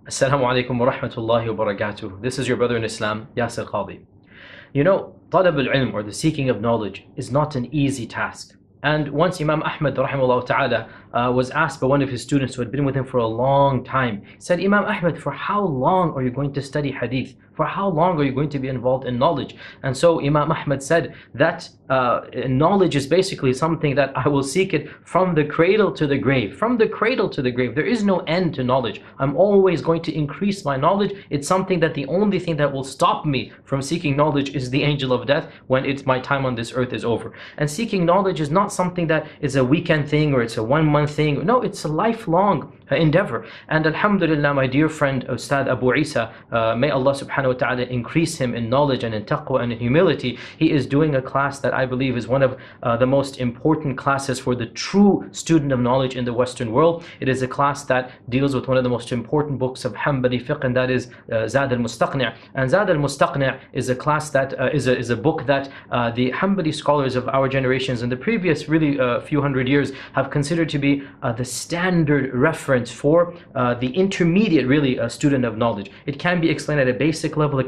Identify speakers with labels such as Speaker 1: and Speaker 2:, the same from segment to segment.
Speaker 1: Assalamu alaikum wa rahmatullahi wa barakatuh. This is your brother in Islam, Yasir Qadhi. You know, talab al-ilm, or the seeking of knowledge, is not an easy task. And once Imam Ahmad rahimahullah ta'ala was asked by one of his students who had been with him for a long time, he said, Imam Ahmad, for how long are you going to study hadith? For how long are you going to be involved in knowledge? And so Imam Ahmad said that knowledge is basically something that I will seek it from the cradle to the grave. From the cradle to the grave. There is no end to knowledge. I'm always going to increase my knowledge. It's something that the only thing that will stop me from seeking knowledge is the angel of death when my time on this earth is over. And seeking knowledge is not something that is a weekend thing or it's a 1 month thing. No, it's a lifelong endeavor. And alhamdulillah, my dear friend Ustad Abu Eesa, may Allah subhanahu wa ta'ala increase him in knowledge and in taqwa and in humility. He is doing a class that I believe is one of the most important classes for the true student of knowledge in the Western world. It is a class that deals with one of the most important books of Hanbali fiqh, and that is Zād'l-Mustaqni. And Zād'l-Mustaqni is a class that is a book that the Hanbali scholars of our generations in the previous really few hundred years have considered to be the standard reference for the intermediate really student of knowledge. It can be explained at a basic level, it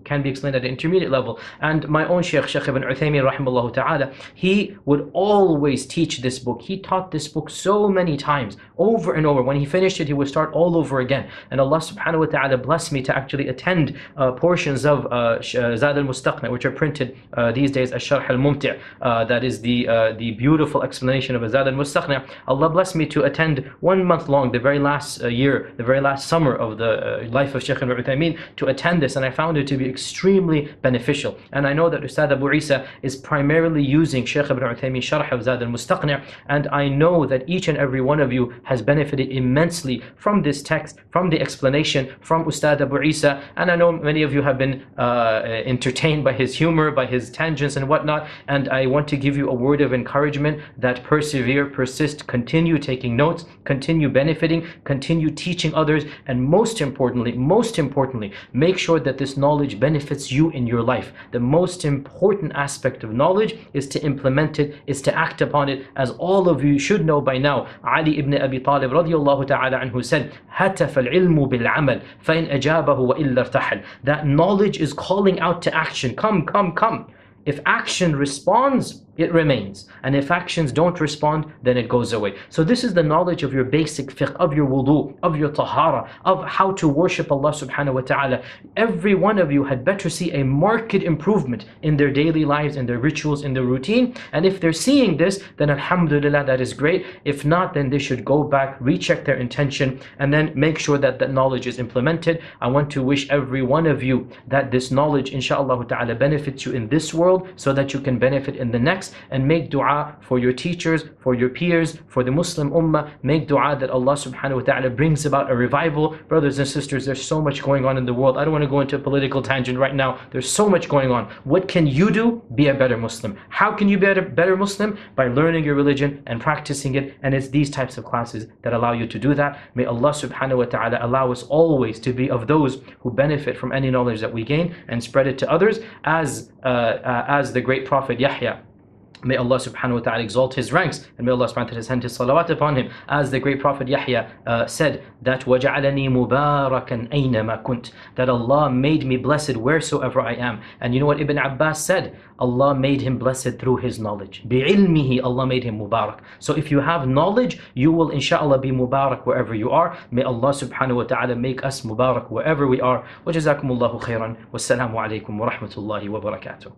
Speaker 1: can be explained at an intermediate level. And my own Shaykh ibn Uthaymin rahimahullah ta'ala, he would always teach this book. He taught this book so many times, over and over. When he finished it, he would start all over again. And Allah subhanahu wa ta'ala blessed me to actually attend portions of Zād'l-Mustaqni, which are printed these days, al-Sharḥ'l-Mumti. That is the beautiful explanation of Zād'l-Mustaqni. Allah blessed me to attend 1 month long, the very last year, the very last summer of the life of Shaykh ibn Uthaymin, to attend this, and I found it to be extremely beneficial. And I know that Ustad Abu Eesa is primarily using Shaykh ibn Uthaymin's Sharh of Zād'l-Mustaqni, and I know that each and every one of you has benefited immensely from this text, from the explanation from Ustad Abu Eesa. And I know many of you have been entertained by his humor, by his tangents and whatnot, and I want to give you a word of encouragement that persevere, persist, continue taking notes, continue benefiting, continue teaching others, and most importantly, make sure that this knowledge benefits you in your life. The most important aspect of knowledge is to implement it, is to act upon it. As all of you should know by now, Ali ibn Abi Talib radiyallahu ta'ala anhu said, هَتَفَ الْعِلْمُ بِالْعَمَلِ فَإِنْ أَجَابَهُ وَإِلَّا ارْتَحَلَ. That knowledge is calling out to action. Come, come, come. If action responds, it remains. And if actions don't respond, then it goes away. So this is the knowledge of your basic fiqh, of your wudu, of your tahara, of how to worship Allah subhanahu wa ta'ala. Every one of you had better see a marked improvement in their daily lives, in their rituals, in their routine. And if they're seeing this, then alhamdulillah, that is great. If not, then they should go back, recheck their intention, and then make sure that that knowledge is implemented. I want to wish every one of you that this knowledge, inshaAllah ta'ala, benefits you in this world so that you can benefit in the next. And make dua for your teachers, for your peers, for the Muslim ummah. Make dua that Allah subhanahu wa ta'ala brings about a revival. Brothers and sisters, there's so much going on in the world. I don't want to go into a political tangent right now. There's so much going on. What can you do? Be a better Muslim. How can you be a better Muslim? By learning your religion and practicing it. And it's these types of classes that allow you to do that. May Allah subhanahu wa ta'ala allow us always to be of those who benefit from any knowledge that we gain and spread it to others, as the great Prophet Yahya, may Allah subhanahu wa ta'ala exalt his ranks, and may Allah subhanahu wa ta'ala send his salawat upon him, as the great Prophet Yahya said, that وَجَعَلَنِي مُبَارَكًا أَيْنَمَا كُنْتَ, that Allah made me blessed wheresoever I am. And you know what Ibn Abbas said? Allah made him blessed through his knowledge. بِعِلْمِهِ, Allah made him mubarak. So if you have knowledge, you will inshaAllah be mubarak wherever you are. May Allah subhanahu wa ta'ala make us mubarak wherever we are. وَجَزَاكُمُ اللَّهُ خَيْرًا وَالسَّلَامُ عَلَيْكُمْ وَرَحْمَةُ اللَّهِ وَبَرَكَاتُهُ.